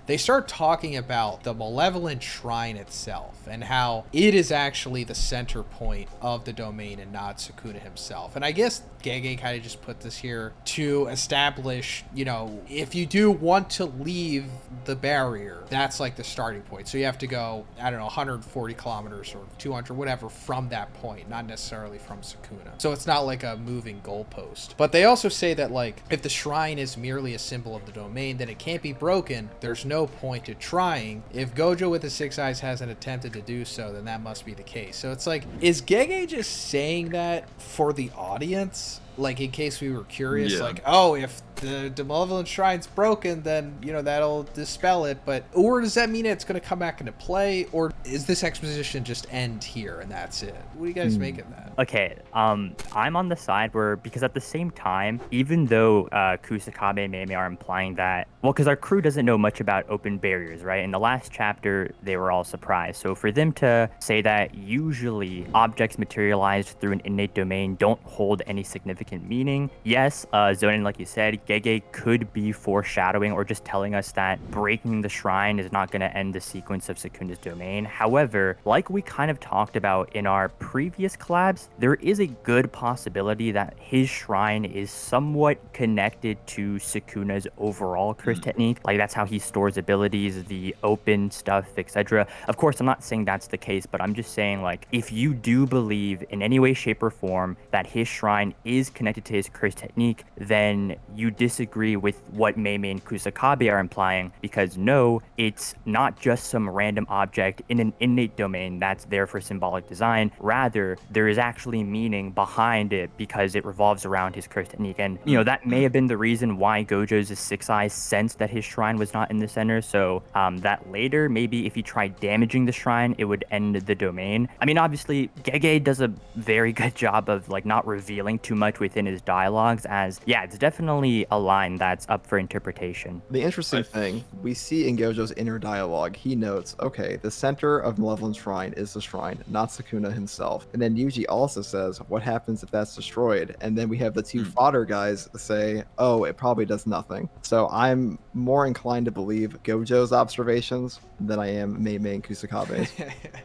they start talking about the Malevolent Shrine itself and how it is actually the center point of the domain and not Sukuna himself. And I guess Gege kind of just put this here to establish, if you do want to leave the barrier, that's like the starting point. So you have to go, I don't know, 140 kilometers or 200, whatever, from that point, not necessarily from Sukuna. So it's not like a moving goalpost. But they also say that, like, if the shrine is merely a symbol of the domain, then it can't be broken. There's no point to trying. If Gojo with the Six Eyes hasn't attempted to do so, then that must be the case. So it's like, is Gege just saying that for the audience? Like, in case we were curious, like, oh, if the Malevolent Shrine's broken, then, that'll dispel it. Or does that mean it's going to come back into play? Or is this exposition just end here and that's it? What do you guys make of that? Okay, I'm on the side where, because at the same time, even though Kusakabe and Meme are implying that, well, because our crew doesn't know much about open barriers, right? In the last chapter, they were all surprised. So for them to say that usually objects materialized through an innate domain don't hold any significant meaning, yes, Zhoniin, like you said, Gege could be foreshadowing or just telling us that breaking the shrine is not going to end the sequence of Sukuna's domain. However, like we kind of talked about in our previous collabs, there is a good possibility that his shrine is somewhat connected to Sukuna's overall curse technique. Like, that's how he stores abilities, the open stuff, etc. Of course, I'm not saying that's the case, but I'm just saying, like, if you do believe in any way, shape, or form that his shrine is connected to his curse technique, then you disagree with what Mei and Kusakabe are implying, because no, it's not just some random object in an innate domain that's there for symbolic design. Rather, there is actually meaning behind it because it revolves around his curse technique. And, that may have been the reason why Gojo's Six Eyes sensed that his shrine was not in the center. So that later, maybe if he tried damaging the shrine, it would end the domain. I mean, obviously, Gege does a very good job of, like, not revealing too much within his dialogues, as, yeah, it's definitely a line that's up for interpretation. The interesting thing, we see in Gojo's inner dialogue, he notes, okay, the center of Malevolent Shrine is the shrine, not Sukuna himself. And then Yuji also says, what happens if that's destroyed? And then we have the two fodder guys say, oh, it probably does nothing. So I'm more inclined to believe Gojo's observations than I am Mei and Kusakabe's.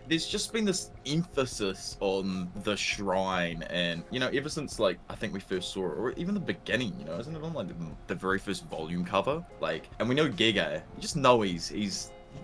There's just been this emphasis on the shrine, and ever since, like, I think we first saw it, or even the beginning, isn't it on, like, the very first volume cover? Like, and we know Gege, you just know he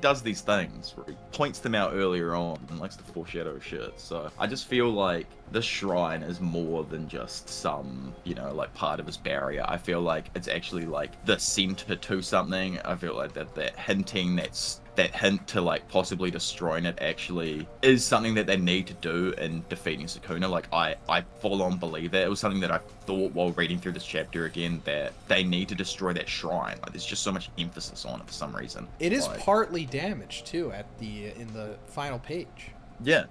does these things where he points them out earlier on and likes to foreshadow shit. So I just feel like the shrine is more than just some, like, part of his barrier. I feel like it's actually, like, the center to something. I feel like that hint to, like, possibly destroying it actually is something that they need to do in defeating Sukuna. Like, I full on believe that. It was something that I thought while reading through this chapter again, that they need to destroy that shrine. Like, there's just so much emphasis on it for some reason. It is partly damaged too in the final page. Yeah.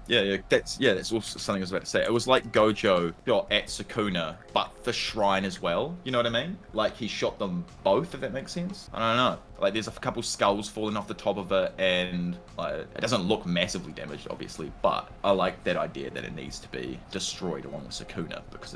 That's also something I was about to say. It was like Gojo shot at Sukuna, but the shrine as well. You know what I mean? Like, he shot them both, if that makes sense. I don't know. Like, there's a couple skulls falling off the top of it, and, like, it doesn't look massively damaged, obviously, but I like that idea that it needs to be destroyed along with Sukuna, because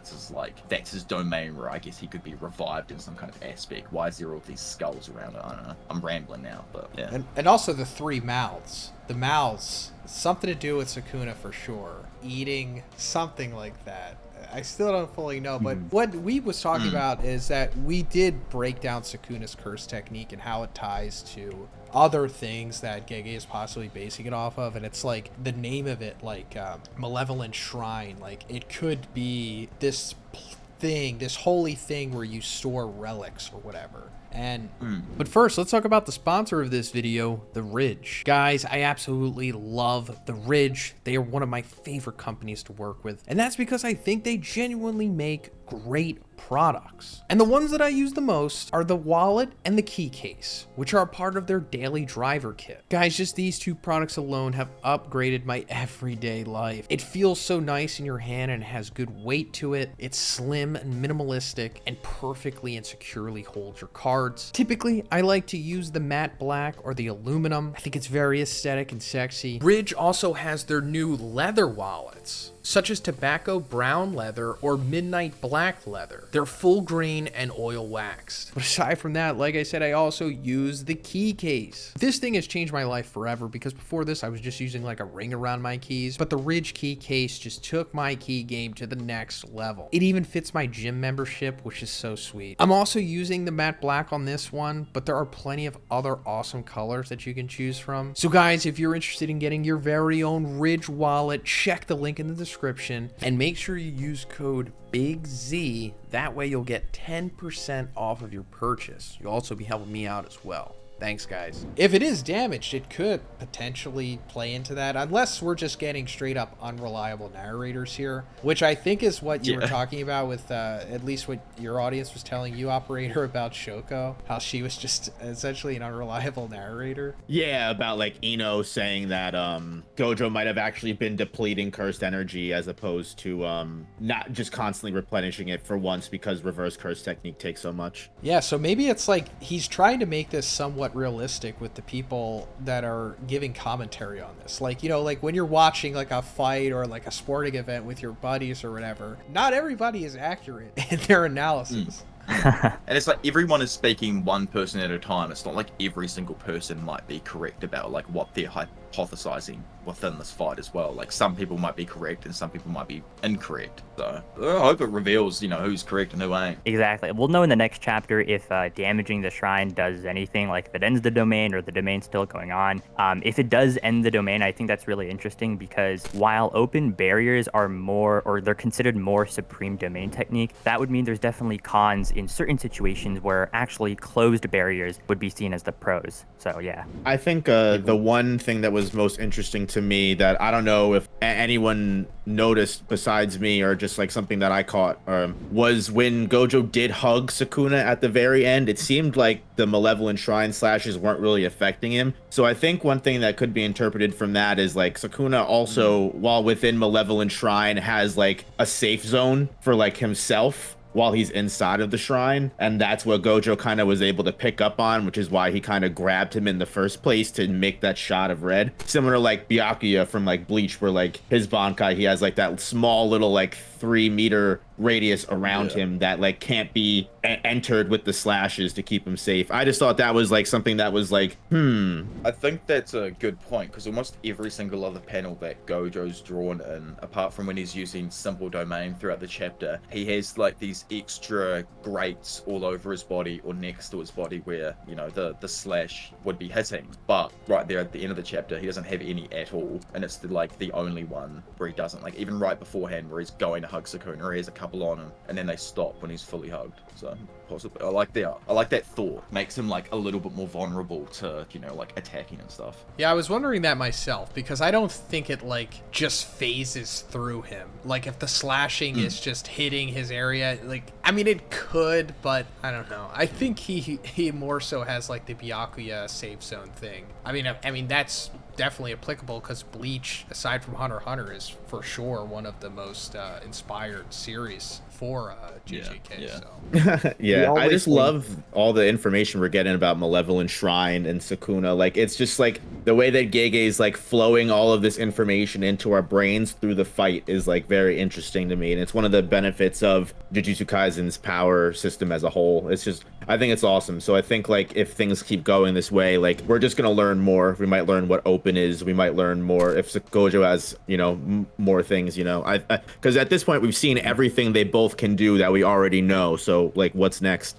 that's his domain where I guess he could be revived in some kind of aspect. Why is there all these skulls around it? I don't know. I'm rambling now, but yeah. And also the three mouths. The mouths, something to do with Sukuna for sure. Eating, something like that. I still don't fully know, but what we was talking about is that we did break down Sukuna's curse technique and how it ties to other things that Gege is possibly basing it off of, and it's like the name of it, like Malevolent Shrine, like it could be this thing, this holy thing where you store relics or whatever. But first, let's talk about the sponsor of this video, The Ridge. Guys, I absolutely love The Ridge. They are one of my favorite companies to work with, and that's because I think they genuinely make great products. And the ones that I use the most are the wallet and the key case, which are a part of their daily driver kit. Guys, just these two products alone have upgraded my everyday life. It feels so nice in your hand and has good weight to it. It's slim and minimalistic and perfectly and securely holds your cards. Typically, I like to use the matte black or the aluminum. I think it's very aesthetic and sexy. Ridge also has their new leather wallets, such as tobacco brown leather or midnight black black leather. They're full grain and oil waxed. But aside from that, like I said, I also use the key case. This thing has changed my life forever because before this I was just using like a ring around my keys, but the Ridge key case just took my key game to the next level. It even fits my gym membership, which is so sweet. I'm also using the matte black on this one, but there are plenty of other awesome colors that you can choose from. So guys, if you're interested in getting your very own Ridge wallet, check the link in the description and make sure you use code BIGZ. That way you'll get 10% off of your purchase. You'll also be helping me out as well. Thanks, guys. If it is damaged, it could potentially play into that, unless we're just getting straight up unreliable narrators here, which I think is what you were talking about with at least what your audience was telling you, operator, about Shoko, how she was just essentially an unreliable narrator. Yeah, about like Ino saying that Gojo might have actually been depleting cursed energy as opposed to not just constantly replenishing it for once because reverse curse technique takes so much. Yeah, so maybe it's like he's trying to make this somewhat realistic with the people that are giving commentary on this. Like, you know, like when you're watching like a fight or like a sporting event with your buddies or whatever, not everybody is accurate in their analysis. And it's like everyone is speaking one person at a time. It's not like every single person might be correct about like what they're hypothesizing within this fight as well. Like some people might be correct and some people might be incorrect. So I hope it reveals, you know, who's correct and who ain't. Exactly. We'll know in the next chapter if damaging the shrine does anything, like if it ends the domain or the domain's still going on. If it does end the domain, I think that's really interesting because while open barriers are more, or they're considered more supreme domain technique, that would mean there's definitely cons in certain situations where actually closed barriers would be seen as the pros. So yeah. I think the one thing that was most interesting to me that I don't know if anyone noticed besides me or just like something that I caught was when Gojo did hug Sukuna at the very end. It seemed like the Malevolent Shrine slashes weren't really affecting him. So I think one thing that could be interpreted from that is like Sukuna also, while within Malevolent Shrine, has like a safe zone for like himself while he's inside of the shrine, and that's what Gojo kind of was able to pick up on, which is why he kind of grabbed him in the first place to make that shot of red, similar to like Byakuya from like Bleach, where like his Bankai, he has like that small little like 3-meter radius around him that like can't be entered with the slashes to keep him safe. I just thought that was like something that was like I think that's a good point, because almost every single other panel that Gojo's drawn in, apart from when he's using simple domain throughout the chapter, he has like these extra grates all over his body or next to his body where, you know, the slash would be hitting, but right there at the end of the chapter he doesn't have any at all, and it's the only one where he doesn't, like even right beforehand where he's going to hug Sukuna, he has a couple on him and then they stop when he's fully hugged. So possibly I like that thought. Makes him like a little bit more vulnerable to, you know, like attacking and stuff. Yeah, I was wondering that myself because I don't think it like just phases through him. Like if the slashing is just hitting his area, like I mean it could, but I don't know. I think he more so has like the Byakuya safe zone thing. I mean that's definitely applicable because Bleach, aside from Hunter x Hunter, is for sure one of the most inspired series for JJK. So. Yeah, I just love all the information we're getting about Malevolent Shrine and Sukuna. Like, it's just like the way that Gege's like flowing all of this information into our brains through the fight is like very interesting to me, and it's one of the benefits of Jujutsu Kaisen's power system as a whole. It's just, I think it's awesome. So I think like if things keep going this way, like we're just gonna learn more. We might learn what open is. We might learn more if Gojo has, you know, more things. You know, because at this point we've seen everything they both can do that we already know. So like, what's next?